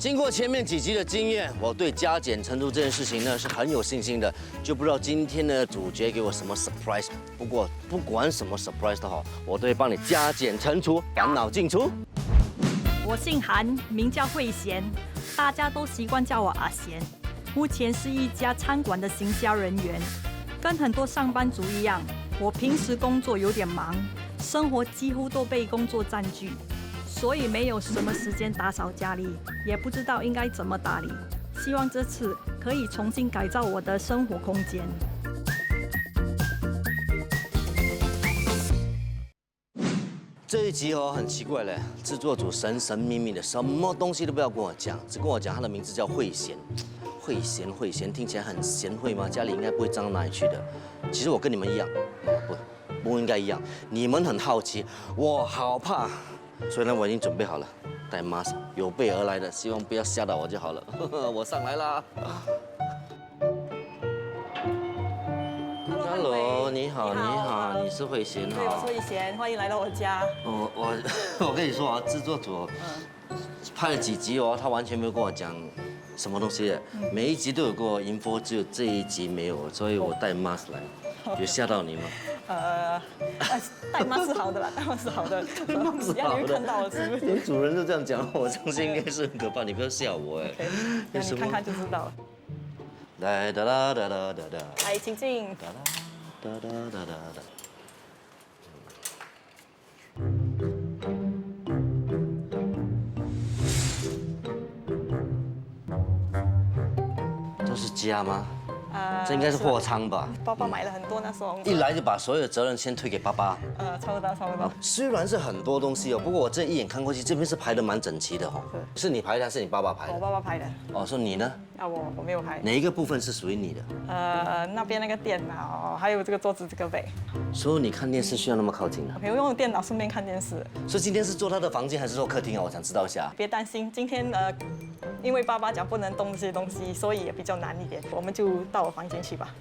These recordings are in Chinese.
经过前面几集的经验，我对加减乘除这件事情呢是很有信心的。就不知道今天的主角给我什么 surprise。不过不管什么 surprise 都好，我都会帮你加减乘除，烦恼尽除。我姓韩，名叫慧贤，大家都习惯叫我阿贤。目前是一家餐馆的行销人员，跟很多上班族一样，我平时工作有点忙，生活几乎都被工作占据。所以没有什么时间打扫家里，也不知道应该怎么打理。希望这次可以重新改造我的生活空间。这一集很奇怪嘞，制作组神神秘秘的，什么东西都不要跟我讲，只跟我讲他的名字叫慧贤。慧贤，听起来很贤惠吗？家里应该不会脏到哪里去的。其实我跟你们一样，不应该一样。你们很好奇，我好怕。所以呢，我已经准备好了，带 mask， 有备而来的，希望不要吓到我就好了。我上来啦。Hello， 你好，你是慧贤哈？对，我是慧贤，欢迎来到我家。我跟你说啊，制作组拍了几集他完全没有跟我讲什么东西的，每一集都有跟我 info， 只有这一集没有，所以我带 mask 来，有吓到你吗？带妈是好的啦，带妈是好的，只要你会看到我是不是？连主人都这样讲，我相信应该是很可怕。你不要吓我哎，让你看看就知道了。来哒啦哒啦哒哒，来，请进。哒啦哒哒哒哒哒。这是家吗？这应该是货仓吧？爸爸买了很多那时候。一来就把所有的责任先推给爸爸。差不多。虽然是很多东西不过我这一眼看过去，这边是排得蛮整齐的是你排的还是你爸爸排的？我爸爸排的。说你呢？我没有排。哪一个部分是属于你的？那边那个电脑，还有这个桌子这个背。所以你看电视需要那么靠近啊？我用电脑顺便看电视。所以今天是坐他的房间还是坐客厅啊？我想知道一下。别担心，今天因为爸爸讲不能动这些东西，所以也比较难一点，我们就到我房间去吧。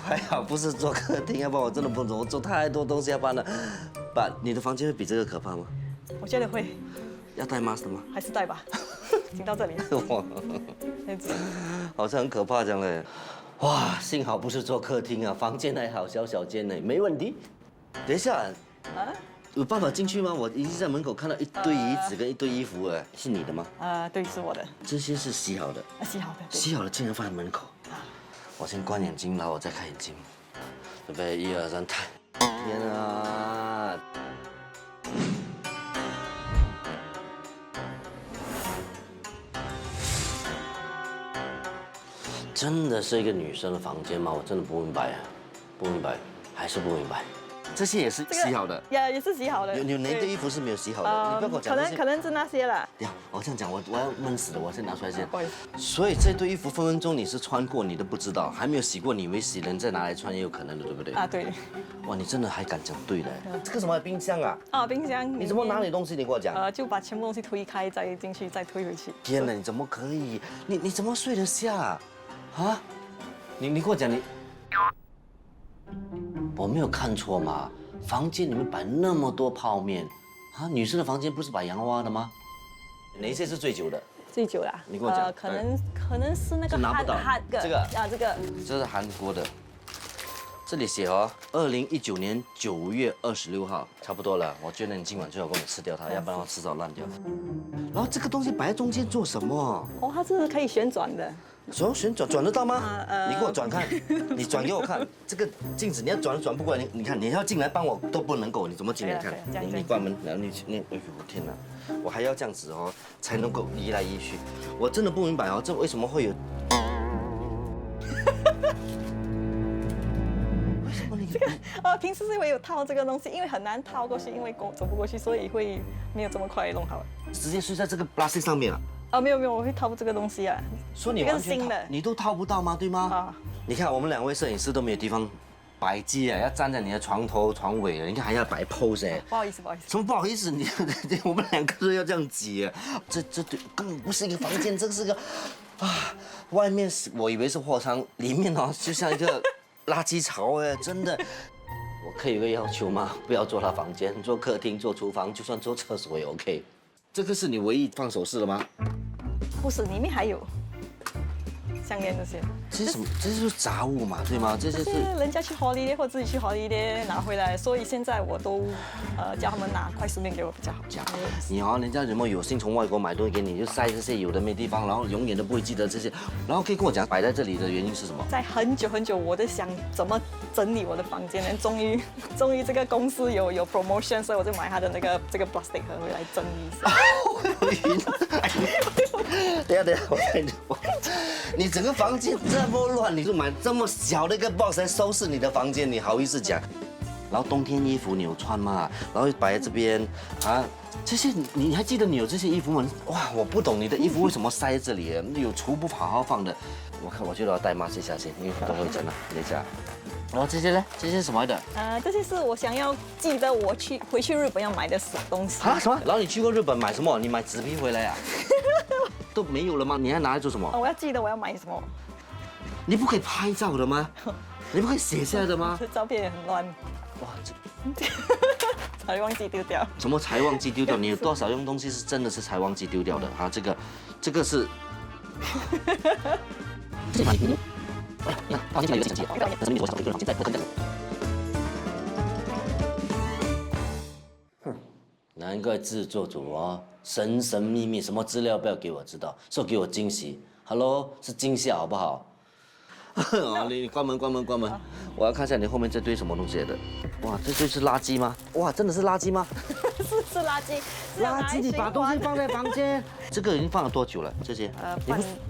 还好不是坐客厅，要不然我真的不懂，我做太多东西要搬了。你的房间会比这个可怕吗？我觉得会。要戴 mask 吗？还是戴吧，请到这里。哇，好像很可怕这样嘞。哇，幸好不是坐客厅啊，房间还好，小间呢，没问题。等一下，有办法进去吗？我已经在门口看到一堆椅子跟一堆衣服了，是你的吗？对，是我的。这些是洗好的。洗好的竟然放在门口。我先关眼睛，然后我再开眼睛。准备1、2、3，抬！天啊！真的是一个女生的房间吗？我真的不明白，还是不明白。这些也是洗好的，也是洗好的。有哪一堆衣服是没有洗好的？你不要跟我讲。可能是那些了。我这样讲，我要闷死了，我先拿出来先。不好意思。所以这堆衣服分分钟你是穿过，你都不知道，还没有洗过，你以为洗了再拿来穿也有可能的，对不对？对。哇，你真的还敢讲对嘞？这个什么冰箱啊？冰箱。你怎么拿你东西？你跟我讲。就把全部东西推开，再进去，再推回去。天哪，你怎么可以？你怎么睡得下？啊？你跟我讲你。我没有看错吗？房间里面摆那么多泡面，女生的房间不是摆洋娃娃的吗？哪一些是最久的？最久啦。你跟我讲。可能是那个这个。这是韩国的。这里写2019年9月26号，差不多了。我觉得你今晚最好跟我吃掉它，要不然我迟早烂掉。然后这个东西摆在中间做什么？它是可以旋转的。旋转得到吗？你给我转看，你转给我看。这个镜子你要转不过来，你看你要进来帮我都不能够，你怎么进来看？你关门，然后你，哎呦天哪，我还要这样子才能够移来移去。我真的不明白这为什么会有？为什么你这个平时是因为有套这个东西，因为很难套过去，因为走不过去，所以会没有这么快弄好。直接睡在这个 plastic 上面啊？没有，我会套这个东西啊。说你完全你都套不到吗？对吗？你看我们2位摄影师都没有地方摆机要站在你的床头床尾你看还要摆 pose 不好意思。什么不好意思？我们2个都要这样挤这对根本不是一个房间，这是个外面我以为是货仓，里面就像一个垃圾槽真的。我可以有个要求吗？不要做他房间，做客厅、做厨房，就算做厕所也 OK。这个是你唯一放首饰的吗？不是，里面还有项链这些。这是什么？这就是杂物嘛，对吗？这些是人家去 holiday 或自己去 holiday 拿回来，所以现在我都叫他们拿快速面给我比较好。假。你好，人家有心从外国买东西给你，就塞这些有的没地方，然后永远都不会记得这些。然后可以跟我讲摆在这里的原因是什么？在很久很久，我在想怎么整理我的房间呢。终于这个公司有 promotion， 所以我就买它的这个 plastic 盒回来整理一下。等一下，我跟你说，你整个房间这么乱，你就买这么小的一个 box 来收拾你的房间，你好意思讲？然后冬天衣服你有穿吗？然后摆在这边啊，这些你还记得你有这些衣服吗？哇，我不懂你的衣服为什么塞在这里，有橱不好好放的。我觉得要带 mask 下先，因为都会讲了，等一下。然后这些呢？这些是什么的？这些是我想要记得我回去日本要买的东西。啊什么？然后你去过日本买什么？你买纸皮回来啊？都没有了吗？你还拿来做什么？我要记得我要买什么。你不可以拍照的吗？你不可以写下来的吗？这照片也很乱。哇，才忘记丢掉。什么才忘记丢掉？你有多少样东西是真的是才忘记丢掉的啊？这个是。这把你，那放进来有个相机，可是你多少一个人，现在不跟的。难怪制作组哦，神神秘秘，什么资料不要给我知道，说给我惊喜。Hello， 是惊吓好不好？你关门，我要看一下你后面这堆什么东西来的。哇，这堆是垃圾吗？哇，真的是垃圾吗？是垃圾。垃圾，你把东西放在房间。这个已经放了多久了？这些？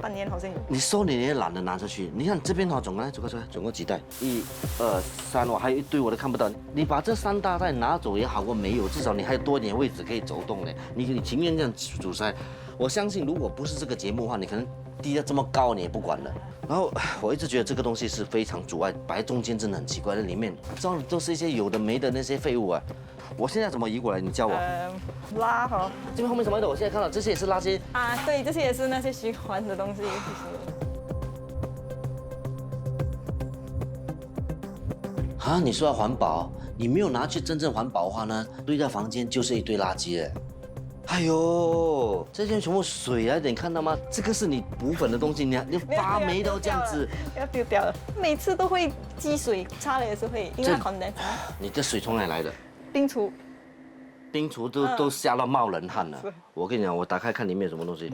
半年好像有。你收你也懒得拿出去。你看这边哈，总共几袋？1、2、3，我还有一堆我都看不到。你把这3大袋拿走也好过没有，至少你还有多一点位置可以走动呢。你情愿这样阻塞？我相信如果不是这个节目的话，你可能低到这么高你也不管了。然后我一直觉得这个东西是非常阻碍，摆在中间真的很奇怪，那里面装的都是一些有的没的那些废物啊。我现在怎么移过来？你教我。拉哈。这边后面什么的？我现在看到这些也是垃圾啊，对，这些也是那些循环的东西。啊，你说要环保，你没有拿去真正环保的话呢，堆在房间就是一堆垃圾哎。哎呦，这些全部水啊，你看到吗？这个是你补粉的东西，你发霉都这样子，要丢掉了。每次都会积水，擦了也是会，因为它 condense。你的水从哪里来的？冰厨。冰厨都吓到冒冷汗了。我跟你讲，我打开看里面有什么东西。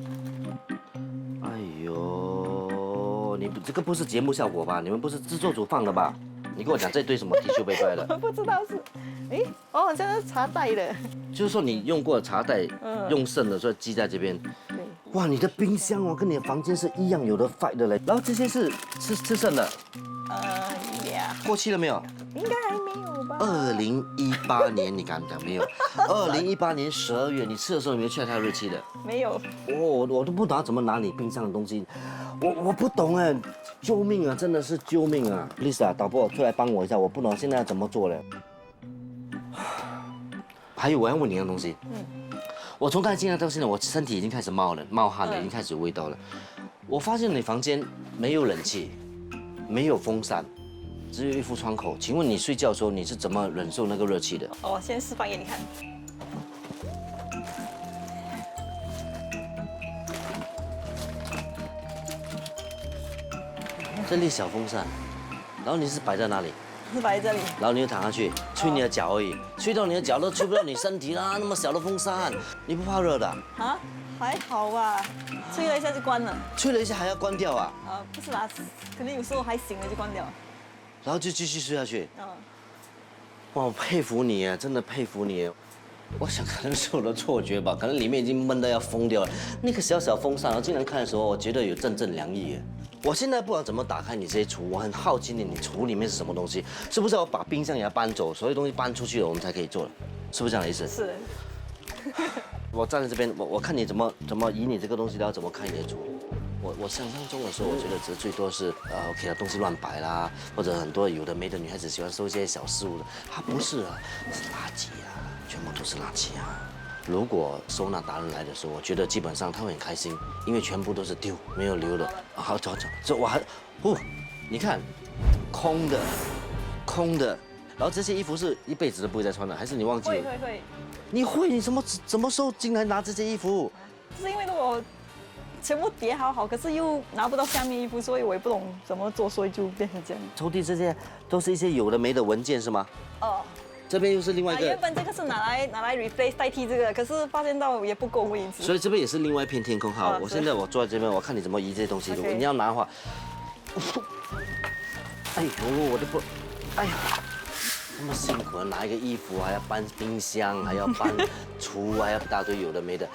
哎呦，你这个不是节目效果吧？你们不是制作组放的吧？你跟我讲这堆什么 T 恤背来的？我不知道是，好像是茶袋的。就是说你用过的茶袋，用剩的，所以积在这边。对。哇，你的冰箱哦，跟你的房间是一样有的 fight 的嘞。然后这些是吃剩的。过期了没有？应该还没有吧。2018年，你敢讲没有？2018年12月，你吃的时候有没有确它的日期的？没有。我都不懂怎么拿你冰箱的东西，我不懂哎，救命啊，真的是救命啊 ！Lisa， 导播出来帮我一下，我不懂现在要怎么做了。还有我要问你一样东西，我从刚才进来到现在，我身体已经开始冒汗了，已经开始有味道了。我发现你房间没有冷气，没有风扇。只有一副窗口，请问你睡觉的时候你是怎么忍受那个热气的？我先示范给你看。这里小风扇，然后你是摆在哪里？是摆在这里。然后你就躺下去，吹你的脚而已，吹到你的脚都吹不到你身体啦，那么小的风扇，你不怕热的？啊，还好吧，吹了一下就关了。吹了一下还要关掉啊？不是啦，可能有时候还醒了就关掉。然后就继续睡下去。哇，我佩服你啊，真的佩服你。我想可能是我的错觉吧，可能里面已经闷得要疯掉了。那个小小风扇，我经常看的时候，我觉得有阵阵凉意。我现在不知道怎么打开你这些橱，我很好奇你橱里面是什么东西，是不是要把冰箱也要搬走，所有东西搬出去了，我们才可以做了，是不是这样的意思？是。我站在这边，我看你怎么以你这个东西，然后怎么看你的橱。我想象中的时候，我觉得只最多是OK 的东西乱摆啦，或者很多有的没的女孩子喜欢收一些小事物的，它不是啊，是垃圾啊，全部都是垃圾啊。如果收纳达人来的时候，我觉得基本上他会很开心，因为全部都是丢，没有留的。好，走，这我还，你看，空的，然后这些衣服是一辈子都不会再穿了，还是你忘记了？会。你会？你什么时候进来拿这些衣服？就是因为我全部叠好，可是又拿不到下面衣服，所以我也不懂怎么做，所以就变成这样。抽屉这些都是一些有的没的文件是吗？哦。这边又是另外一个。原本这个是拿来 replace 代替这个，可是发现到也不够位置。所以这边也是另外一片天空。好，我现在坐在这边，我看你怎么移这些东西。如果你要拿的话，哎呦，我的不，哎呀，那么辛苦，拿一个衣服，还要搬冰箱，还要搬厨，还要一大堆有的没的。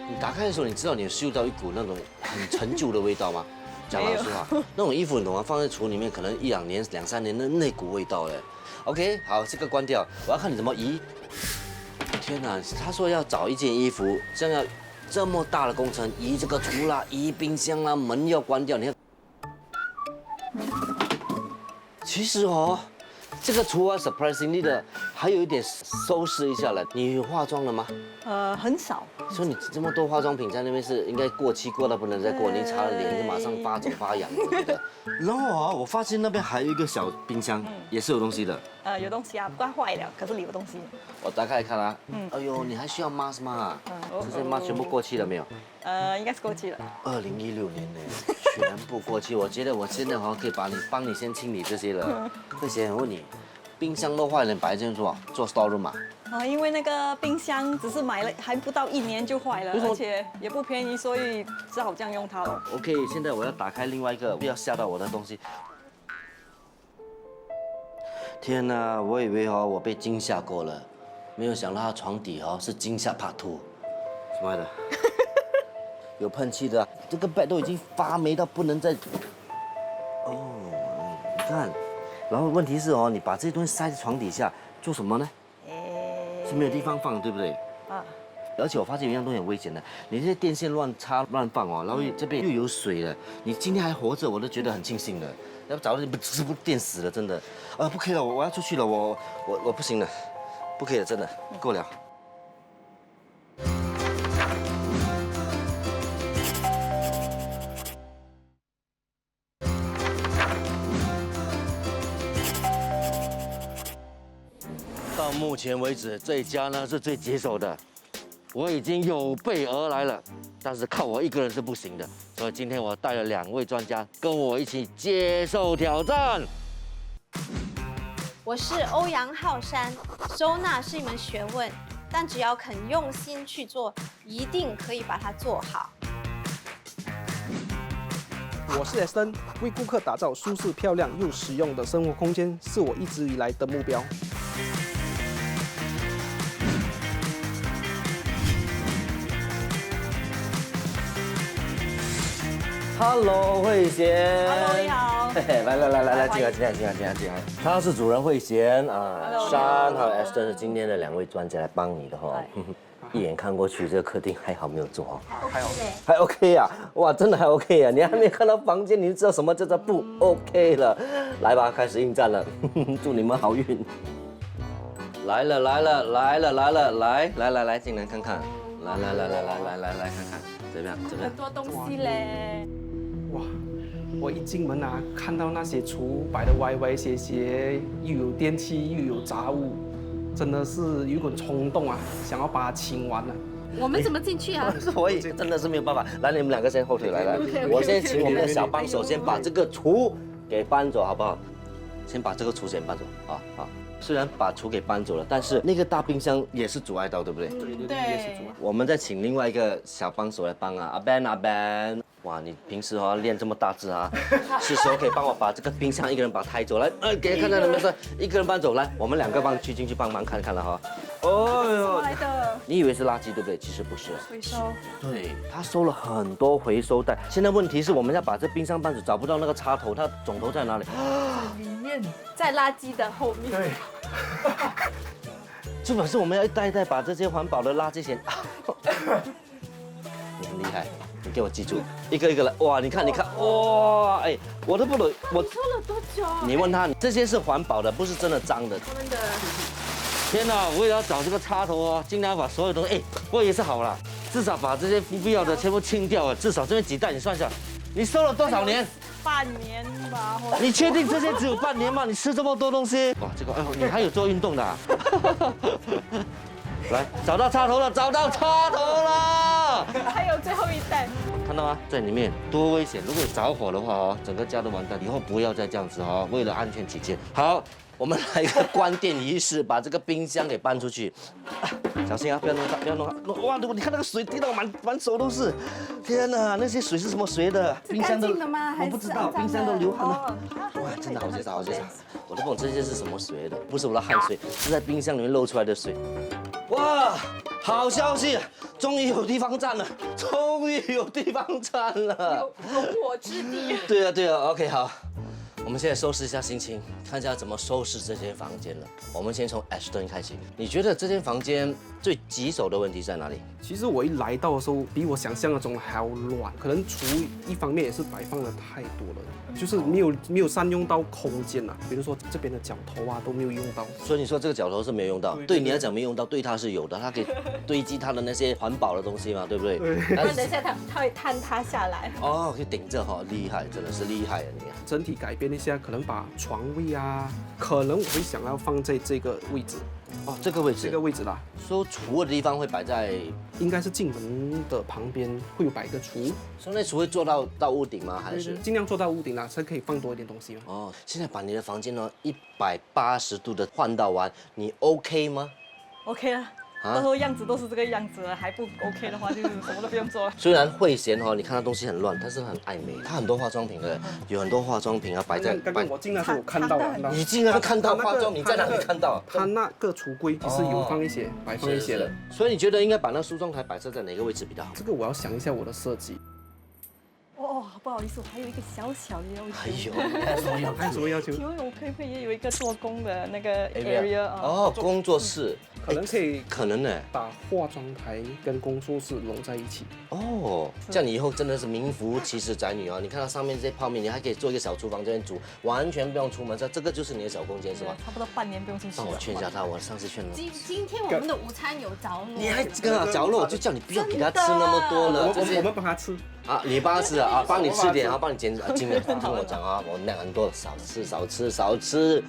你打开的时候，你知道你有嗅到一股那种很陈旧的味道吗？讲老实话，那种衣服你懂吗？放在橱里面可能1、2年、2、3年那股味道嘞。OK， 好，这个关掉，我要看你怎么移。天哪，他说要找一件衣服，这样要这么大的工程，移这个橱啦，移冰箱啦，门要关掉，你看。其实哦，这个橱啊 ，surprisingly 的，还有一点收拾一下了。你化妆了吗？很少。所以你这么多化妆品在那边是应该过期过到不能再过，你擦了脸就马上发肿发痒，我觉得。然后啊，我发现那边还有一个小冰箱，也是有东西的。有东西啊，不过坏了，可是里有东西。我打开来看啊，哎呦，你还需要 mask 吗？这些 mask 全部过期了没有？应该是过期了。2016年呢，全部过期。我觉得我现在好像可以帮你先清理这些了。慧贤，我问你，冰箱都坏了，你摆这样做 store room 嘛？因为那个冰箱只是买了还不到1年就坏了，而且也不便宜，所以只好这样用它了。OK， 现在我要打开另外一个，不要吓到我的东西。天哪，我以为我被惊吓过了，没有想到他床底是惊吓Part 2。什么来的？有喷漆的，这个 bed 都已经发霉到不能再。哦，你看，然后问题是你把这些东西塞在床底下做什么呢？是没有地方放，对不对？啊。而且我发现有一样东西很危险的，你这些电线乱插乱放然后这边又有水了，你今天还活着，我都觉得很庆幸了。要不早就不电死了，真的。不可以了，我要出去了，我不行了，不可以了，真的够了。到目前为止，这一家呢是最棘手的，我已经有备而来了，但是靠我一个人是不行的，所以今天我带了2位专家跟我一起接受挑战。我是欧阳浩山，收纳是一门学问，但只要肯用心去做，一定可以把它做好。我是 Aston， 为顾客打造舒适、漂亮又实用的生活空间，是我一直以来的目标。Hello， 慧贤。Hello， 你好。来，进来。他是主人慧贤山还有 Aston 是今天的2位专家来帮你的哈。一眼看过去，这个客厅还好没有做好，还 OK 呀，哇，真的还 OK 呀！你还没看到房间，你就知道什么叫做不 OK 了。来吧，开始应战了，祝你们好运。来了，来，进来看看，来看看，怎么样？很多东西嘞。哇，我一进门看到那些橱摆的歪歪斜斜，又有电器又有杂物，真的是有一股冲动想要把它清完了。我们怎么进去啊？我也真的是没有办法。来，你们2个先后腿来，我先请我们的小帮手先把这个橱给搬走，好不好？先把这个橱先搬走，好。虽然把橱给搬走了，但是那个大冰箱也是阻碍到，对不对？对，也是阻碍。我们再请另外一个小帮手来帮阿 Ben。哇，你平时练这么大只是时候可以帮我把这个冰箱一个人把它抬走来，给他看看能不能一个人搬走来，我们2个进去帮忙看看了哈。哦哟，来的。你以为是垃圾对不对？其实不是，回收。对，他收了很多回收袋。现在问题是我们要把这冰箱搬走，找不到那个插头，它总头在哪里？里面，在垃圾的后面。对。这本是我们要一袋一袋把这些环保的垃圾先。你很厉害。你给我记住，一个一个来。哇，你看，哇，我都不懂，我收了多久？你问他，这些是环保的，不是真的脏的。他们的。天哪，我也要找这个插头尽量把所有东西，我也是好了，至少把这些不必要的全部清掉了。至少这边几袋你算一下，你收了多少年？半年吧。或者你确定这些只有半年吗？你吃这么多东西，哇，这个你还有做运动的、啊。来，找到插头了，找到插头了。还有最后一袋。看到吗？在里面多危险！如果着火的话哦，整个家都完蛋。以后不要再这样子哦，为了安全起见。好，我们来一个关店仪式，把这个冰箱给搬出去。小心啊，不要弄到，不要弄到。哇，你看那个水滴到满手都是。天哪，那些水是什么水的？冰箱都干净的吗？我不知道，冰箱都流汗了。哦，哇，真的好介绍，好介绍。我都不懂这些是什么水的，不是我的汗水，是在冰箱里面漏出来的水。哇，好消息，终于有地方站了，终于有地方站了，有容我之地。对啊，对啊 ，OK， 好，我们现在收拾一下心情，看一下怎么收拾这间房间了。我们先从 Ashton 开始，你觉得这间房间最棘手的问题在哪里？其实我一来到的时候，比我想象的中还要乱，可能厨一方面也是摆放的太多了，就是没有善用到空间啊，比如说这边的角头啊都没有用到。所以你说这个角头是没有用到，对你来讲没用到，对他是有的，他可以堆积他的那些环保的东西嘛，对不对？但是等一下它会坍塌下来。哦，可以顶着哈，厉害，真的是厉害啊你。整体改变一下，可能把床位啊，可能我会想要放在这个位置，哦，这个位置，这个位置啦，说厨的地方会摆在，应该是进门的旁边会有摆一个厨，说那厨会做到屋顶吗？还是？尽量做到屋顶啦，才可以放多一点东西嘛。哦，现在把你的房间呢180度的换到完，你 OK 吗？ OK 了。到时候样子都是这个样子了，还不 OK 的话，就是什么都不用做了。虽然慧贤哦，你看他东西很乱，但是很爱美，他很多化妆品的，有很多化妆品啊摆在。刚刚我进来时候我看到了，你竟然看到化妆，你在哪里看到？他那个橱柜其实有放一些，摆放一些的。所以你觉得应该把那梳妆台摆设在哪个位置比较好？这个我要想一下我的设计。哦，不好意思，我还有一个小小的要求。哎呦，你还说要还有什么要求？请问我可不可以也有一个做工的那个 area 啊？哦，工作室可能可以可能呢。把化妆台跟工作室融在一起。哦，这样你以后真的是名副其实宅女哦！你看到上面这些泡面，你还可以做一个小厨房这边煮，完全不用出门，这个就是你的小空间是吧？差不多半年不用进去。帮我劝一下他，我上次劝了。今天我们的午餐有着落。你还跟他着落，我就叫你不要给他吃那么多了。我们帮他吃。啊，你帮他吃啊，帮你吃点，然后帮你减，尽量听我讲啊，我量很多，少吃少吃少吃。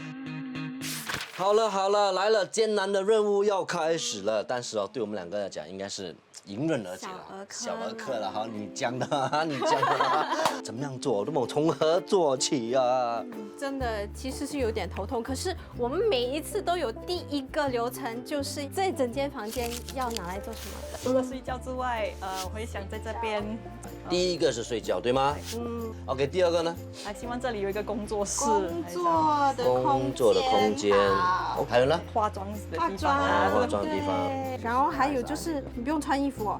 好了好了，来了，艰难的任务要开始了，但是哦，对我们两个来讲，应该是迎刃而解了，小儿科了哈，你讲的，你讲的，怎么样做？那么从何做起啊？真的其实是有点头痛，可是我们每一次都有第一个流程，就是这整间房间要拿来做什么的。除了睡觉之外，我会想在这边。第一个是睡觉，对吗？嗯。OK， 第二个呢？希望这里有一个工作室。工作的空间。哦，还有呢？化妆的地方。化妆的地方。然后还有就是你不用穿衣服哦，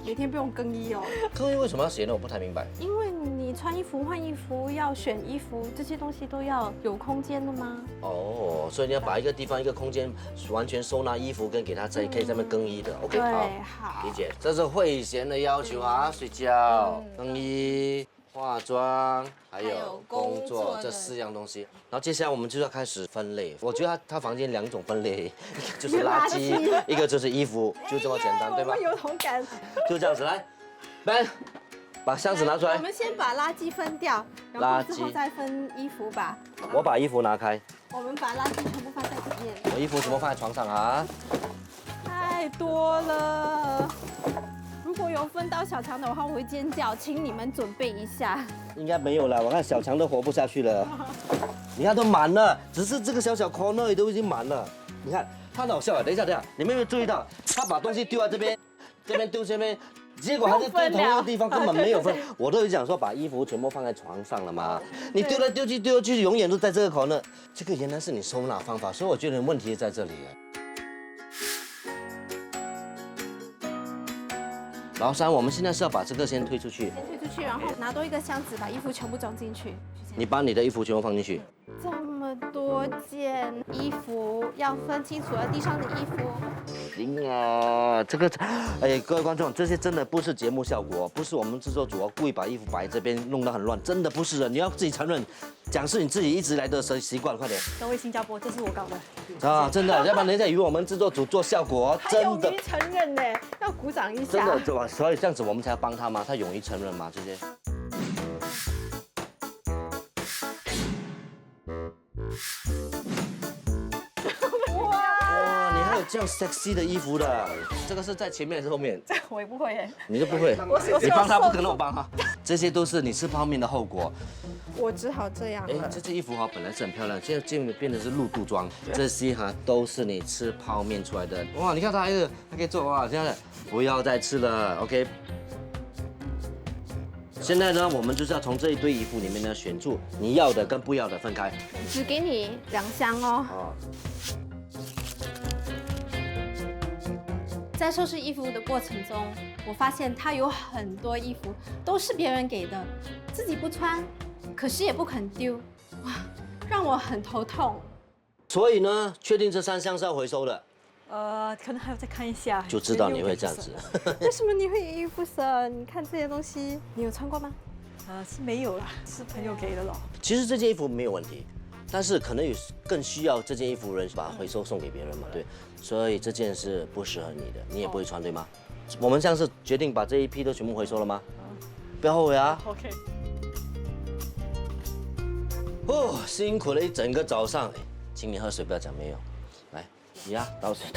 每天不用更衣哦。更衣为什么要写呢？我不太明白。因为你穿衣服、换衣服、要选衣服，这些东西都要有空间的吗？哦，所以你要把一个地方、一个空间完全收纳衣服，跟给他可以在那边更衣的。OK， 好，理解。这是慧贤的要求啊，睡觉、更衣、化妆，还有工作这4样东西。然后接下来我们就要开始分类。我觉得他房间2种分类，一个就是垃圾，一个就是衣服，就这么简单，对吧？我们有同感。就这样子来，Ben，把箱子拿出来。我们先把垃圾分掉，然后之后再分衣服吧。我把衣服拿开。我们把垃圾全部放在里面。我衣服全部放在床上啊。太多了。如果有分到小强的话，我会尖叫，请你们准备一下。应该没有了，我看小强都活不下去了。你看都满了，只是这个小 corner 都已经满了。你看他很好笑啊！等一下，你们有没有注意到，他把东西丢在这边，这边丢这边，结果还是丢同一个地方，根本没有分。我都有讲说把衣服全部放在床上了嘛，你丢来丢去，永远都在这个 corner。这个原来是你收纳方法，所以我觉得问题在这里。老三，我们现在是要把这个先推出去，先推出去，然后拿多一个箱子，把衣服全部装进去。你把你的衣服全部放进去。这么多件衣服，要分清楚了，地上的衣服。行啊，这个，哎，各位观众，这些真的不是节目效果，不是我们制作组故意把衣服摆这边弄得很乱，真的不是的，你要自己承认，讲是你自己一直来的习惯，快点。各位新加坡，这是我搞的。啊，真的，要不然人家以为我们制作组做效果，真的。勇于承认呢，要鼓掌一下。真的，所以这样子我们才要帮他嘛，他勇于承认嘛，这些。这样 sexy 的衣服的。这个是在前面还是后面？这我也不会耶。你就不会？你帮他不可能，我帮他。这些都是你吃泡面的后果。我只好这样了。这件衣服哈本来是很漂亮，现在变得是露肚装。这些哈都是你吃泡面出来的。哇，你看它还可以做哇，现在不要再吃了 ，OK。现在呢，我们就是要从这一堆衣服里面呢选出你要的跟不要的分开。只给你2箱哦。在收拾衣服的过程中，我发现他有很多衣服都是别人给的，自己不穿，可是也不肯丢，哇，让我很头痛。所以呢，确定这3箱是要回收的，可能还要再看一下。就知道你会这样子。为什么你会依依不舍？你看这些东西，你有穿过吗？是没有啦，是朋友给的咯。其实这件衣服没有问题，但是可能有更需要这件衣服的人把它回收送给别人嘛，对。所以这件是不适合你的，你也不会穿，对吗？我们这样是决定把这一批都全部回收了吗？不要后悔啊。OK。哦，辛苦了一整个早上，请你喝水，不要讲没有。来，你呀，倒水。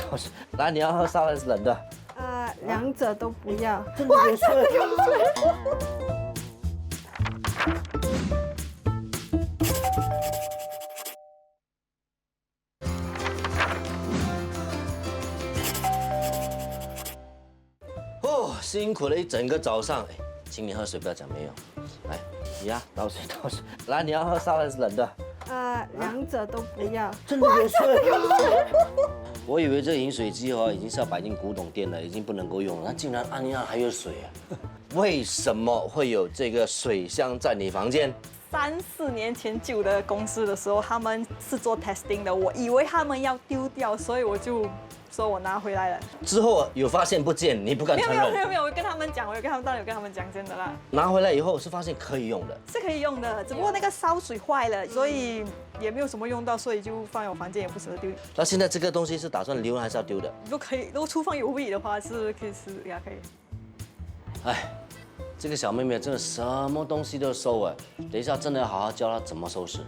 来，你要喝烧还是冷的2者都不要。真的有水。哦，辛苦了一整个早上，请你喝水，不要讲没有。来，你呀，倒水。来，你要喝烧还是冷的2者都不要。真的有水。我以为这饮水机已经是要摆进古董店了，已经不能够用了，它竟然按一按还有水啊！为什么会有这个水箱在你房间？3、4年前旧的公司的时候，他们是做 testing 的，我以为他们要丢掉，所以我就说我拿回来了。之后有发现不见，你不敢承认？没有，我跟他们讲，当然有跟他们讲真的啦。拿回来以后是发现可以用的，是可以用的，只不过那个烧水坏了，所以也没有什么用到，所以就放在我房间，也不舍得丢。那现在这个东西是打算留还是要丢的？如果厨房有味的话，是可以吃呀，可以。哎，这个小妹妹真的什么东西都收啊！等一下真的要好好教她怎么收拾。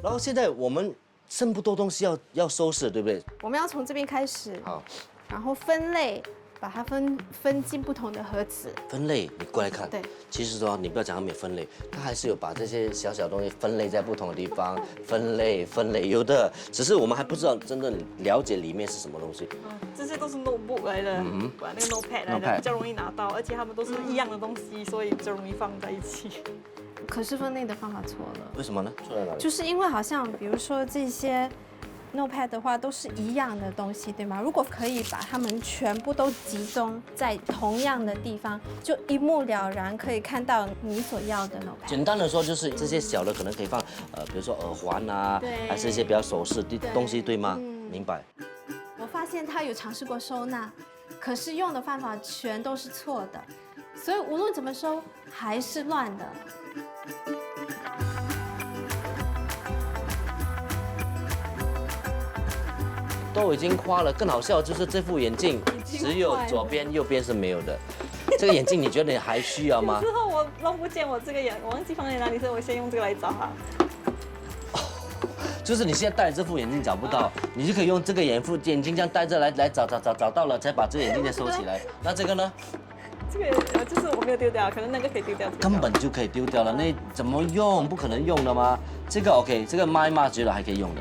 然后现在我们这么多东西要收拾，对不对？我们要从这边开始，好，然后分类，把它分进不同的盒子。分类，你过来看。对，其实说你不要讲它没有分类，它还是有把这些小小东西分类在不同的地方，分类，有的，只是我们还不知道真正了解里面是什么东西。这些都是 notebook 来的，那个 notepad 来的，比较容易拿到，而且它们都是一样的东西，所以比较容易放在一起。可是分类的方法错了。为什么呢？错在哪里？就是因为好像比如说这些 notepad 的话都是一样的东西，对吗？如果可以把它们全部都集中在同样的地方，就一目了然可以看到你所要的 notepad。简单的说，就是这些小的可能可以放，比如说耳环啊，还是一些比较首饰的东西，对吗？明白。我发现他有尝试过收纳，可是用的方法全都是错的，所以无论怎么收还是乱的。都已经花了，更好笑就是这副眼镜只有左边，右边是没有的。这个眼镜你觉得你还需要吗？之后我弄不见我这个眼，我忘记放在哪里，所以我先用这个来找它。就是你现在戴这副眼镜找不到，你就可以用这个眼镜这样戴着来找到了，才把这个眼镜再收起来。那这个呢？这个就是我没有丢掉，可能那个可以丢掉。根本就可以丢掉了，那怎么用？不可能用的吗？这个 OK， 这个妈妈觉得还可以用的。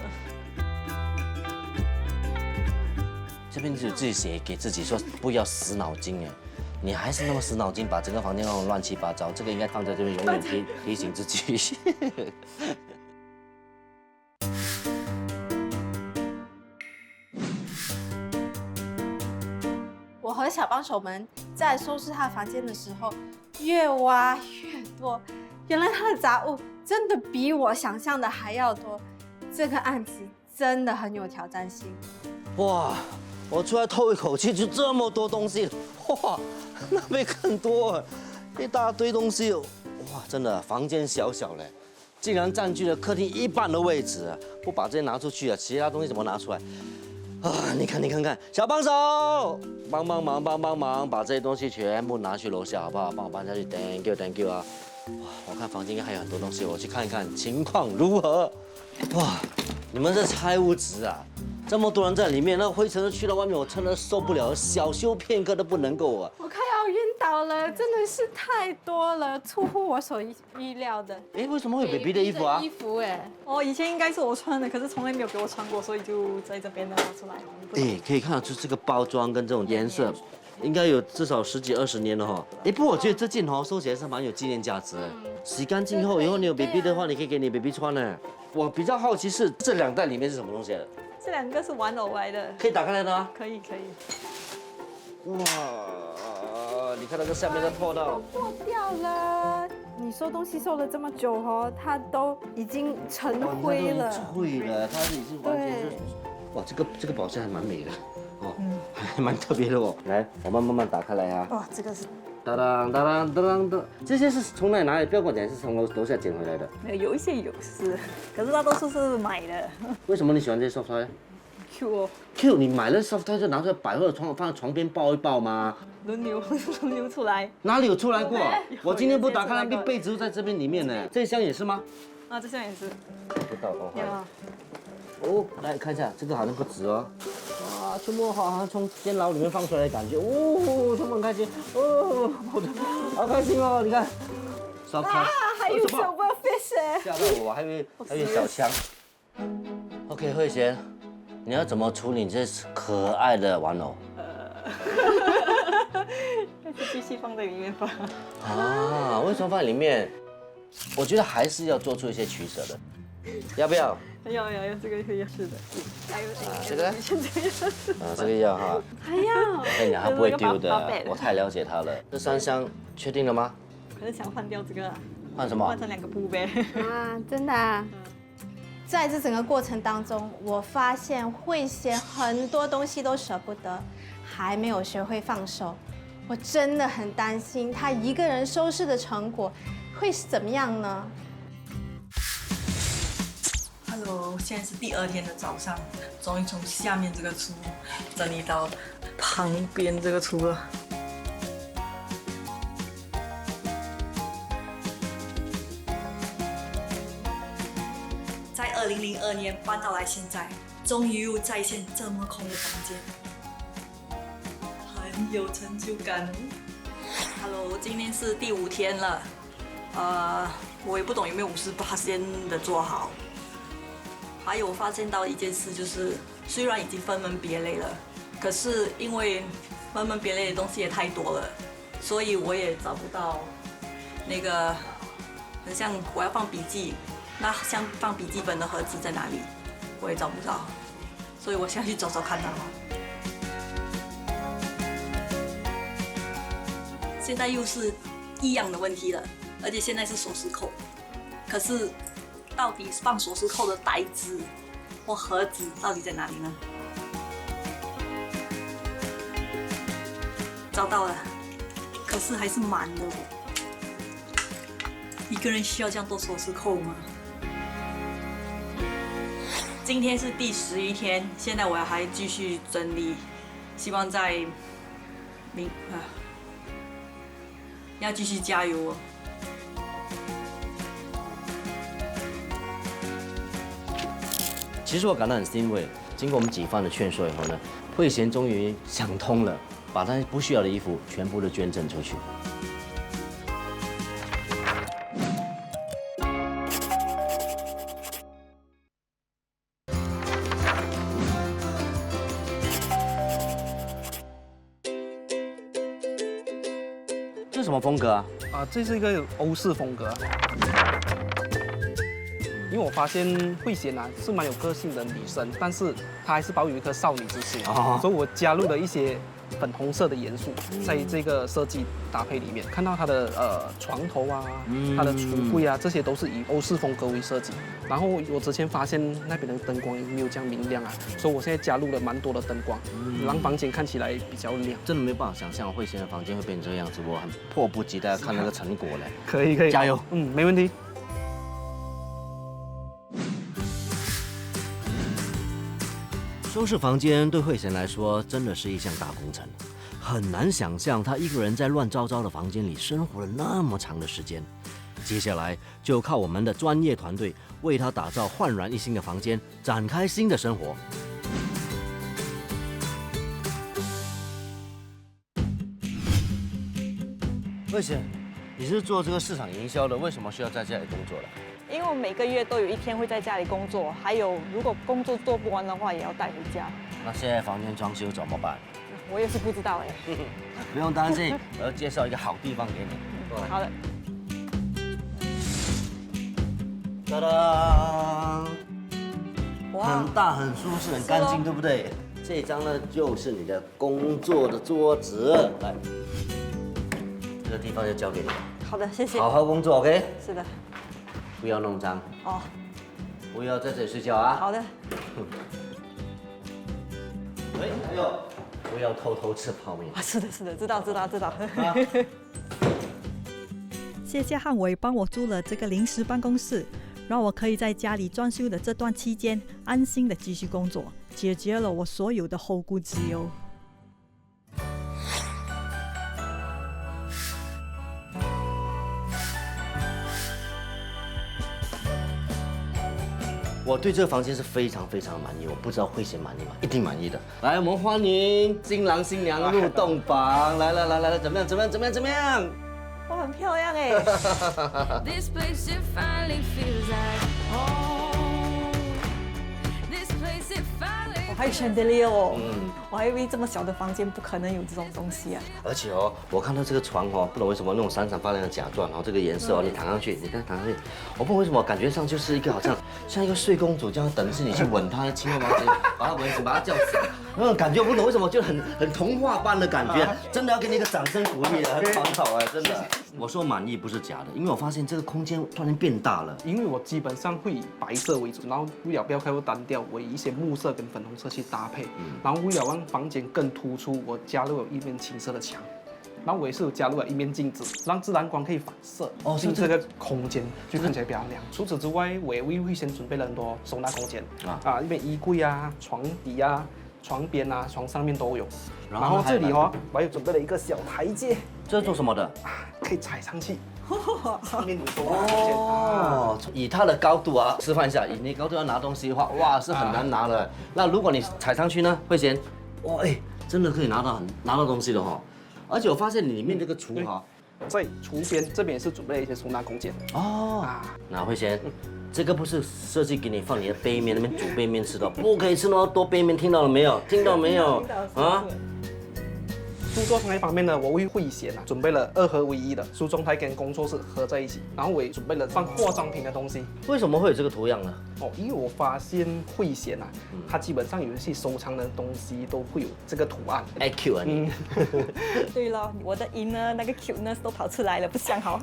这边就自己写给自己说不要死脑筋哎，你还是那么死脑筋，把整个房间弄得乱七八糟。这个应该放在这边，永远提醒自己。我和小帮手们在收拾他的房间的时候，越挖越多。原来他的杂物真的比我想象的还要多。这个案子真的很有挑战性。哇，我出来透一口气，就这么多东西，哇，那边更多，一大堆东西，哇，真的房间小小嘞，竟然占据了客厅一半的位置，不把这些拿出去啊，其他东西怎么拿出来？啊，你看，小帮手，帮忙，把这些东西全部拿去楼下，好不好？帮我搬下去 ，thank you 啊！哇，我看房间应该还有很多东西，我去看一看情况如何。哇，你们这拆屋子啊，这么多人在里面，那灰尘都去到外面，我真的受不了，小休片刻都不能够啊！我快要晕倒了，真的是太多了，出乎我所意料的。哎，为什么会有 baby 的衣服啊？衣服哎，哦，以前应该是我穿的，可是从来没有给我穿过，所以就在这边拿出来。哎，可以看得出这个包装跟这种颜色，应该有至少10几20年了哈。哎，不过我觉得这件收起来是蛮有纪念价值的。洗干净后，以后你有 baby 的话，你可以给你 baby 穿呢。我比较好奇是这2袋里面是什么东西？这2个是玩偶来的，可以打开来的吗？可以可以。哇，你看那个下面都破到。破掉了。你收东西收了这么久哦，它都已经成灰了。灰了，它已经完全是。哇，这个宝箱还蛮美的，哦，还蛮特别的哦。来，我们慢慢打开来啊。哇，这个是当当当当当当，这些是从哪里拿来？不要跟我讲是从楼下捡回来的。有一些有是，可是大多数是买的。为什么你喜欢这些 soft toy？ Q 哦， Q， 你买了 soft toy 就拿出来摆或者放在床边抱一抱吗？轮流出来。哪里有出来过？有我今天不打开那有个被子在这边里面呢。这箱也是吗？啊，这箱也是。不到哦。呀，哦，来看一下，这个好像不值哦。哇，全部好像从监牢里面放出来的感觉，哦，他们很开心，哦，好开心哦，你看，soft toy，还有 silverfish 哎。吓到我，还以为小枪。OK， 慧贤，你要怎么处理这可爱的玩偶？还是继续放在里面吧。啊，为什么放在里面？我觉得还是要做出一些取舍的，要不要？要，这个可以是的。还有这个？这个要是。这个要哈。还要。我跟你讲，他不会丢的宝贝，我太了解他了。这3箱确定了吗？可是想换掉这个。换什么？换成2个布呗。啊，真的啊。在这整个过程当中，我发现慧贤很多东西都舍不得，还没有学会放手。我真的很担心他一个人收拾的成果会是怎么样呢？ Hello， 现在是第2天的早上，终于从下面这个厨整理到旁边这个厨了。在2002年搬到来现在，终于又再现这么空的房间，很有成就感。Hello， 今天是第5天了，我也不懂有没有58%的做好。还有发现到一件事，就是虽然已经分门别类了，可是因为分门别类的东西也太多了，所以我也找不到那个很像我要放笔记，那像放笔记本的盒子在哪里，我也找不到，所以我现在去找找看它。现在又是一样的问题了，而且现在是锁匙扣，可是到底放锁匙扣的袋子或盒子到底在哪里呢？找到了，可是还是满的。一个人需要这样多锁匙扣吗？今天是第11天，现在我还继续整理，希望在要继续加油哦。其实我感到很欣慰，经过我们几番的劝说以后呢，慧贤终于想通了，把他不需要的衣服全部都捐赠出去。这是什么风格啊？这是一个欧式风格。因为我发现慧贤啊是蛮有个性的女生，但是她还是保有一颗少女之心，所以我加入了一些粉红色的元素在这个设计搭配里面。看到她的床头啊，她的橱柜啊，这些都是以欧式风格为设计。然后我之前发现那边的灯光没有这样明亮啊，所以我现在加入了蛮多的灯光，让房间看起来比较亮。真的没办法想象慧贤的房间会变成这个样子，我很迫不及待看那个成果嘞。可以，加油！没问题。收拾房间对慧贤来说真的是一项大工程，很难想象她一个人在乱糟糟的房间里生活了那么长的时间。接下来就靠我们的专业团队为她打造焕然一新的房间，展开新的生活。慧贤，你是做这个市场营销的，为什么需要在家里工作的？因为我每个月都有一天会在家里工作，还有如果工作做不完的话，也要带回家。那现在房间装修怎么办？我也是不知道哎。不用担心，我要介绍一个好地方给你。好的。哒哒，哇很大、很舒适、很干净，对不对？这张呢就是你的工作的桌子，来，这个地方就交给你了，好的，谢谢。好好工作，OK？是的。不要弄脏，哦，不要在这里睡觉啊。好的。哎，还有，不要偷偷吃泡面。啊，是的，是的，知道。啊谢谢汉伟帮我租了这个临时办公室，让我可以在家里装修的这段期间安心的继续工作，解决了我所有的后顾之忧。我对这个房间是非常非常满意，我不知道慧贤满意吗？一定满意的。来，我们欢迎新郎新娘入洞房。来，怎么样？哇，很漂亮哎。This place it finally feels like home. This place it finally. 我还有 chandelier 哦，我还以为这么小的房间不可能有这种东西啊。而且哦，我看到这个床哦，不懂为什么那种闪闪发亮的甲状，然后这个颜色哦，你躺上去，你看躺上去，我不懂为什么感觉上就是一个好像一个睡公主这样，等着你去吻她，亲了毛巾，把她吻醒，把她叫醒，那种感觉我不懂为什么就很童话般的感觉，真的要给你一个掌声鼓励的，很好啊，真的。我说满意不是假的，因为我发现这个空间突然变大了。因为我基本上会以白色为主，然后为了不要太过单调，我以一些木色跟粉红色去搭配，然后为了让房间更突出，我加入了一面青色的墙。然后我也是有加入了一面镜子，让自然光可以反射进这个空间，就看起来比较亮。除此之外，我也为慧贤准备了很多收纳空间一边衣柜啊、床底啊、床边啊、床上面都有。然后这里哦，我还有准备了一个小台阶，这是做什么的？可以踩上去。上面有收纳空间哦，以它的高度啊，示范一下，以你高度要拿东西的话，哇，是很难拿的。那如果你踩上去呢，慧贤，哇，哎，真的可以拿到东西的哈。而且我发现你里面这个厨哈，在厨边这边也是准备了一些收纳空间。哦，那慧贤，这个不是设计给你放你的杯面那边煮杯面吃的，不可以吃那么多杯面，听到了没有？听到没有？啊？书桌台方面呢，我为慧贤准备了2合为一的梳妆台跟工作室合在一起，然后我也准备了放化妆品的东西。为什么会有这个图样呢？哦，因为我发现慧贤它基本上有一些收藏的东西都会有这个图案。IQ 啊你。对了，我的 inner 那个 cuteness 都跑出来了，不像好。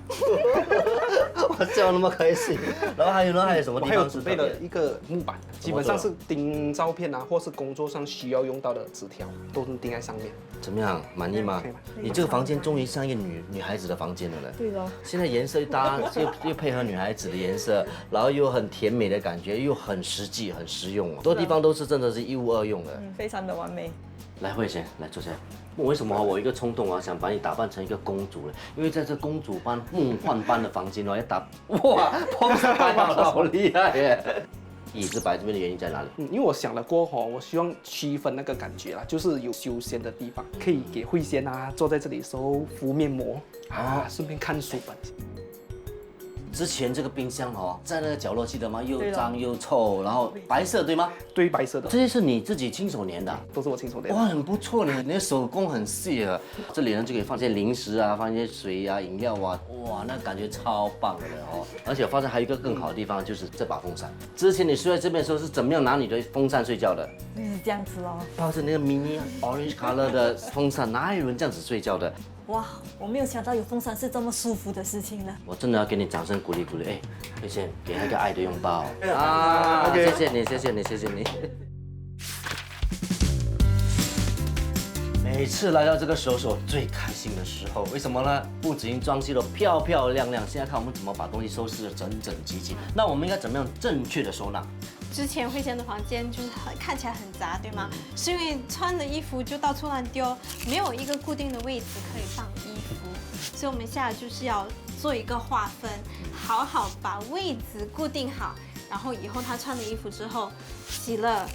我笑那么开心。然后还有什么地方？我还有准备了一个木板，基本上是钉照片或是工作上需要用到的纸条，都是钉在上面。怎么样？满意吗？你这个房间终于像一个女孩子的房间了呢。对了。现在颜色一搭，又配合女孩子的颜色，然后又很甜美的感觉，又很实际、很实用哦。很多地方都是真的是一物二用的。非常的完美。来，慧贤，来坐下。为什么我有一个冲动想把你打扮成一个公主呢？因为在这公主般、梦幻般的房间要打，哇，风扇摆好好厉害耶！椅子摆这边的原因在哪里？因为我想了过后，我希望区分那个感觉啦，就是有休闲的地方，可以给慧贤坐在这里的时候敷面膜顺便看书本。之前这个冰箱在那个角落记得吗？又脏又臭，然后白色对吗？对，白色的。这些是你自己亲手粘的？都是我亲手粘的。哇，很不错，你的手工很细啊。这里呢就可以放些零食放一些水饮料哇，那感觉超棒的哦。而且我发现还有一个更好的地方，就是这把风扇。之前你睡在这边的时候是怎么样拿你的风扇睡觉的？就是这样子哦。抱着那个 mini orange color 的风扇，哪有人这样子睡觉的？哇，我没有想到有风扇是这么舒服的事情呢。我真的要给你掌声鼓励。哎，慧贤，给他一个爱的拥抱OK， 谢谢你。每次来到这个时候是我最开心的时候，为什么呢？不仅仅装修得漂漂亮亮，现在看我们怎么把东西收拾得整整齐齐。那我们应该怎么样正确的收纳？之前慧贤的房间就是看起来很杂，对吗？是因为穿的衣服就到处乱丢，没有一个固定的位置可以放衣服，所以我们现在就是要做一个划分，好好把位置固定好，然后以后他穿的衣服之后洗了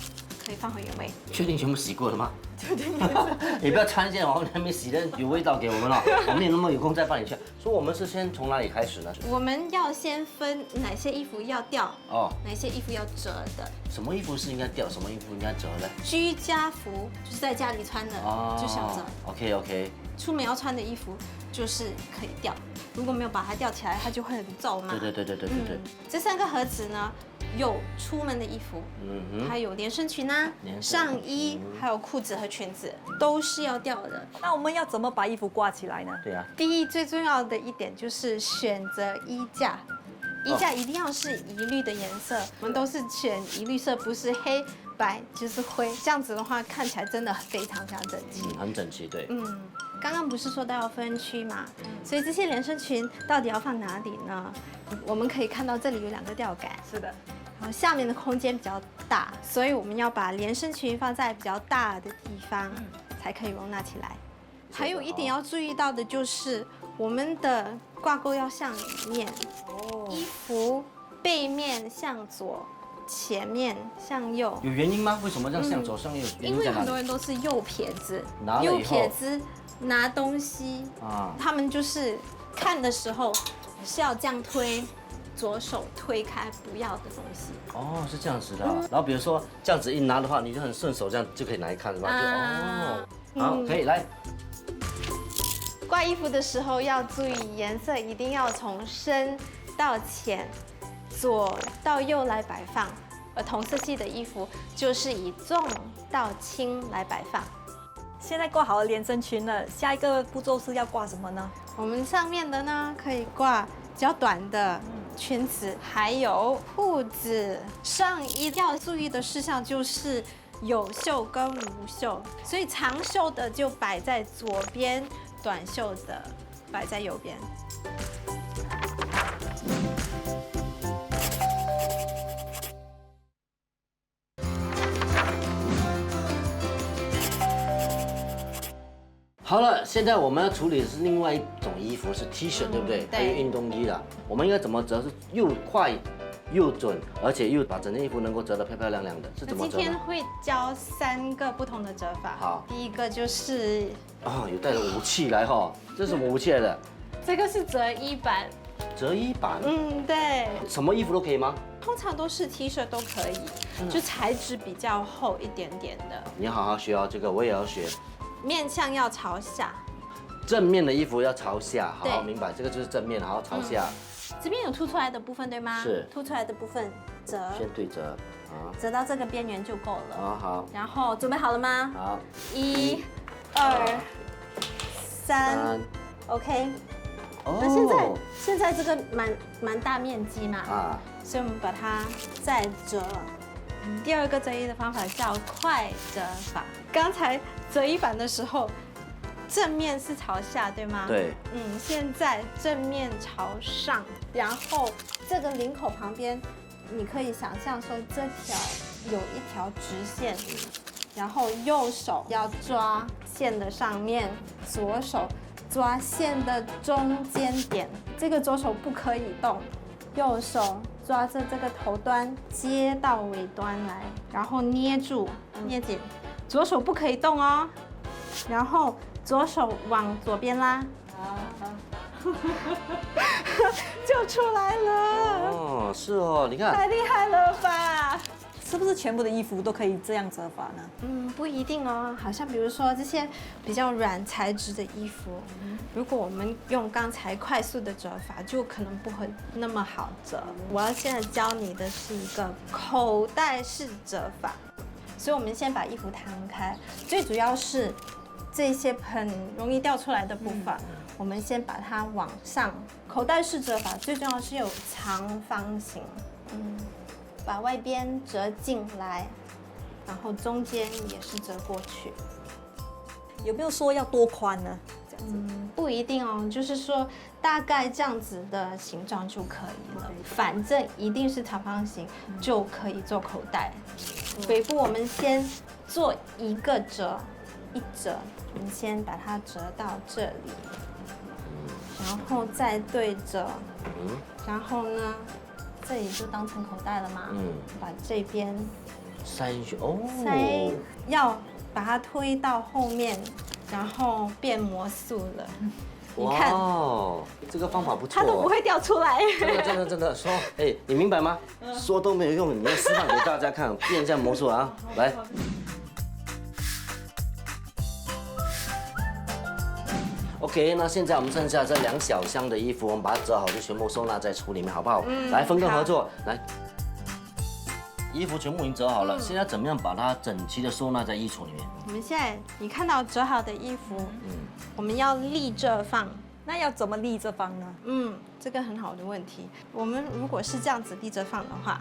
可可以放回原位。确定全部洗过了吗？确定。你不要穿一件我们还没洗的有味道给我们了，我们有那么有空再帮你去。所以我们是先从哪里开始呢？我们要先分哪些衣服要掉，哦，哪些衣服要折的。什么衣服是应该掉，什么衣服应该折呢？居家服就是在家里穿的，就是要折。OK。出门要穿的衣服就是可以掉，如果没有把它吊起来，它就会很皱嘛。对。这3个盒子呢，有出门的衣服，还有连身裙啊、上衣，还有裤子和裙子，都是要掉的。那我们要怎么把衣服挂起来呢？对啊。第一，最重要的一点就是选择衣架。衣架一定要是一律的颜色，我们都是选一律色，不是黑白就是灰，这样子的话看起来真的非常整齐。很整齐，对。刚刚不是说到要分区嘛，所以这些连身裙到底要放哪里呢？我们可以看到这里有2个吊杆，是的，然后下面的空间比较大，所以我们要把连身裙放在比较大的地方，才可以容纳起来。还有一点要注意到的就是我们的挂钩要向里面，衣服背面向左，前面向右。有原因吗？为什么这样向左向右？因为很多人都是右撇子，拿了以后右撇子拿东西啊，他们就是看的时候是要这样推，左手推开不要的东西。哦，是这样子的啊。然后比如说这样子一拿的话，你就很顺手，这样就可以拿来看，是吧？好，可以来。挂衣服的时候要注意颜色，一定要从深到浅，左到右来摆放。而同色系的衣服就是以重到轻来摆放。现在挂好了连身裙了，下一个步骤是要挂什么呢？我们上面的呢可以挂比较短的裙子，还有裤子、上衣。要注意的事项就是有袖跟无袖，所以长袖的就摆在左边，短袖的摆在右边。好了，现在我们要处理的是另外一种衣服，是 T 恤，对不对？对还有运动衣啦。我们应该怎么折是又快又准，而且又把整件衣服能够折得漂漂亮亮的？是怎么折呢？今天会教3个不同的折法。好，第一个就是有带着武器来哈，这是什么武器来的？这个是折衣板。折衣板。对。什么衣服都可以吗？通常都是 T 恤都可以，就材质比较厚一点点的。你好好学哦，这个我也要学。面向要朝下，正面的衣服要朝下，好，对明白，这个就是正面，好，朝下。这边有凸出来的部分，对吗？是。凸出来的部分折，先对折，好。折到这个边缘就够了。好。然后准备好了吗？好。1、2、3 ，OK。哦。现在这个蛮大面积嘛，所以我们把它再折。第2个折衣的方法叫快折法。刚才折衣板的时候，正面是朝下，对吗？对。现在正面朝上，然后这个领口旁边，你可以想象说这条有一条直线，然后右手要抓线的上面，左手抓线的中间点，这个左手不可以动，右手抓着这个头端接到尾端来，然后捏住，捏紧，左手不可以动哦，然后左手往左边拉，就出来了。哦，是哦，你看，太厉害了吧？是不是全部的衣服都可以这样折法呢？不一定哦，好像比如说这些比较软材质的衣服，如果我们用刚才快速的折法，就可能不会那么好折。我要现在教你的是一个口袋式折法，所以我们先把衣服摊开，最主要是这些很容易掉出来的部分，我们先把它往上。口袋式折法最重要是有长方形，把外边折进来，然后中间也是折过去。有没有说要多宽呢？这样子。不一定哦，就是说大概这样子的形状就可以了。反正一定是长方形就可以做口袋。尾部我们先做一个折，一折，我们先把它折到这里，然后再对折，然后呢？这里就当成口袋了嘛，把这边塞进去哦。塞要把它推到后面，然后变魔术了。你看，哇，这个方法不错。它都不会掉出来。真的说，哎，你明白吗？说都没有用，你要示范给大家看，变一下魔术啊，来。OK， 那现在我们剩下这2小箱的衣服，我们把它折好，就全部收纳在橱里面，好不好？来，分工合作，来。衣服全部已经折好了，现在怎么样把它整齐的收纳在衣橱里面？我们现在你看到折好的衣服，我们要立着放。那要怎么立着放呢？这个很好的问题。我们如果是这样子立着放的话，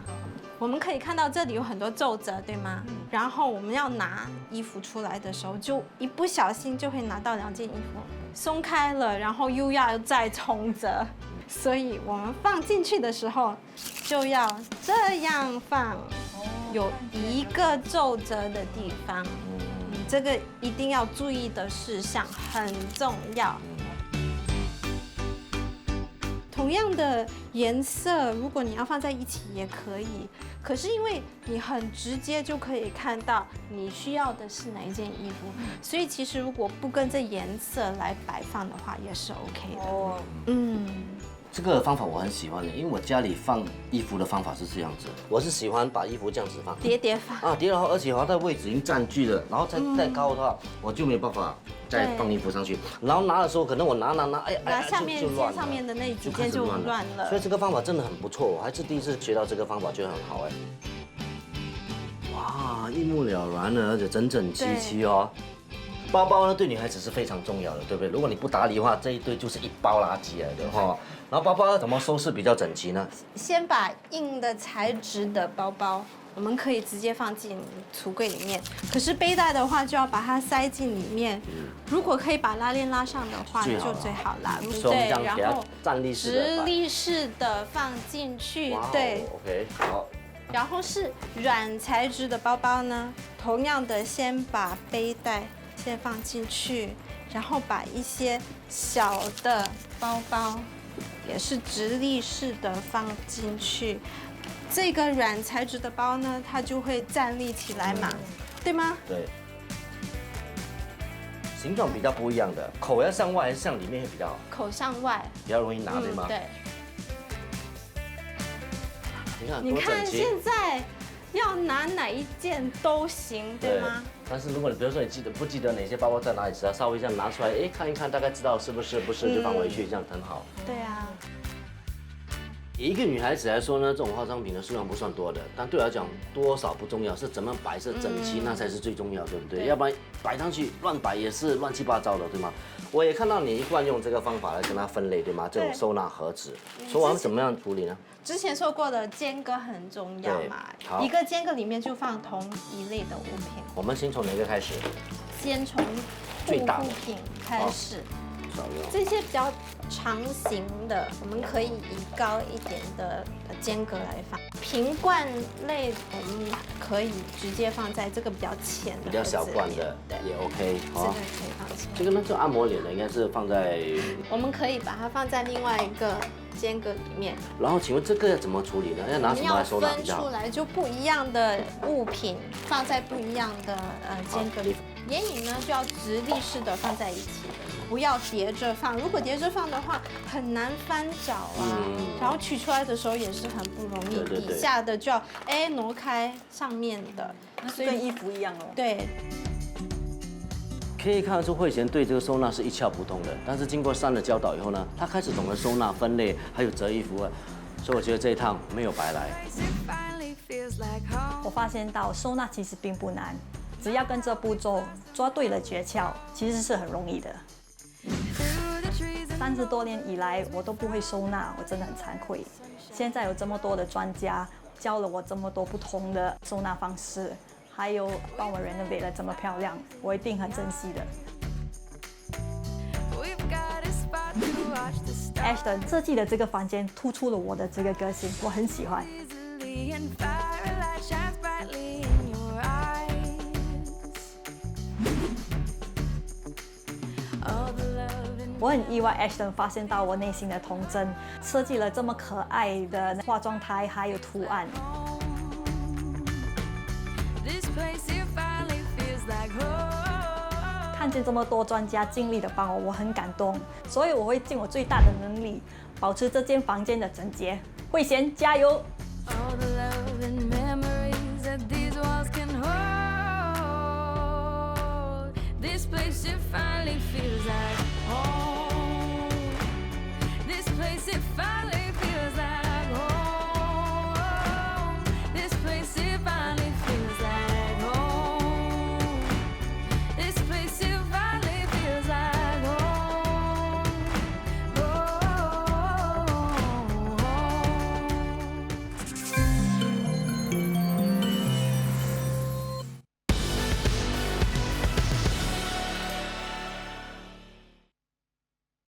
我们可以看到这里有很多皱褶，对吗？然后我们要拿衣服出来的时候，就一不小心就会拿到2件衣服松开了，然后又要再重折。所以我们放进去的时候就要这样放，有一个皱褶的地方。这个一定要注意的事项很重要。同样的颜色，如果你要放在一起也可以，可是因为你很直接就可以看到你需要的是哪一件衣服，所以其实如果不跟着颜色来摆放的话，也是 OK 的。哦，这个方法我很喜欢的，因为我家里放衣服的方法是这样子，我是喜欢把衣服这样子放，叠放啊，叠好，而且它的位置已经占据了，然后再高的话，我就没有办法再放衣服上去，然后拿的时候可能我拿，拿下面肩上面的那几件就乱了，所以这个方法真的很不错，我还是第一次学到这个方法，觉得很好哎。哇，一目了然了，而且整整齐齐哦。包包呢，对女孩子是非常重要的，对不对？如果你不打理的话，这一堆就是一包垃圾来的哈。然后包包要怎么收拾比较整齐呢？先把硬的材质的包包，我们可以直接放进橱柜里面。可是背带的话，就要把它塞进里面。如果可以把拉链拉上的话，就最好啦。对，然后站立式的、直立式的放进去，对。OK， 好。然后是软材质的包包呢，同样的先把背带先放进去，然后把一些小的包包也是直立式的放进去。这个软材质的包呢，它就会站立起来嘛，对吗？对。形状比较不一样的，口要向外还是向里面会比较好？口向外，比较容易拿，对吗？对。你看现在要拿哪一件都行，对吗？但是如果你比如说你不记得哪些包包在哪里，只要稍微这样拿出来，哎，看一看，大概知道是不是，不是就放回去，这样很好。对啊。以一个女孩子来说呢，这种化妆品的数量不算多的，但对我来讲多少不重要，是怎么摆设整齐，那才是最重要，对不对？要不然摆上去乱摆也是乱七八糟的，对吗？我也看到你一贯用这个方法来跟它分类，对吗？这种收纳盒子，收完怎么样处理呢？之前说过的间隔很重要嘛，一个间隔里面就放同一类的物品。我们先从哪个开始？先从护肤品开始。这些比较长形的，我们可以以高一点的间隔来放。瓶罐类我们可以直接放在这个比较浅的、比较小罐的也 OK。这个可以放进去。这个呢，就按摩脸的，应该是放在。我们可以把它放在另外一个间隔里面。然后，请问这个要怎么处理呢？要拿什么来收纳比较好？分出来，就不一样的物品放在不一样的间隔里。眼影呢就要直立式的放在一起，不要叠着放。如果叠着放的话，很难翻找啊。然后取出来的时候也是很不容易。底下的就要挪开上面的，所以跟衣服一样哦。对。可以看得出慧贤对这个收纳是一窍不通的，但是经过珊的教导以后呢，他开始懂得收纳、分类，还有折衣服了。所以我觉得这一趟没有白来。我发现到收纳其实并不难。只要跟着步骤抓对了诀窍，其实是很容易的。30多年以来，我都不会收纳，我真的很惭愧。现在有这么多的专家教了我这么多不同的收纳方式，还有帮我 renovate 得这么漂亮，我一定很珍惜的。Ashton 设计的这个房间突出了我的这个个性，我很喜欢。我很意外 ，Ashton 发现到我内心的童真，设计了这么可爱的化妆台，还有图案。看见这么多专家尽力的帮我，我很感动，所以我会尽我最大的能力，保持这间房间的整洁。慧贤，加油！ All the love and memories that these walls can hold. This place it finally feels like home.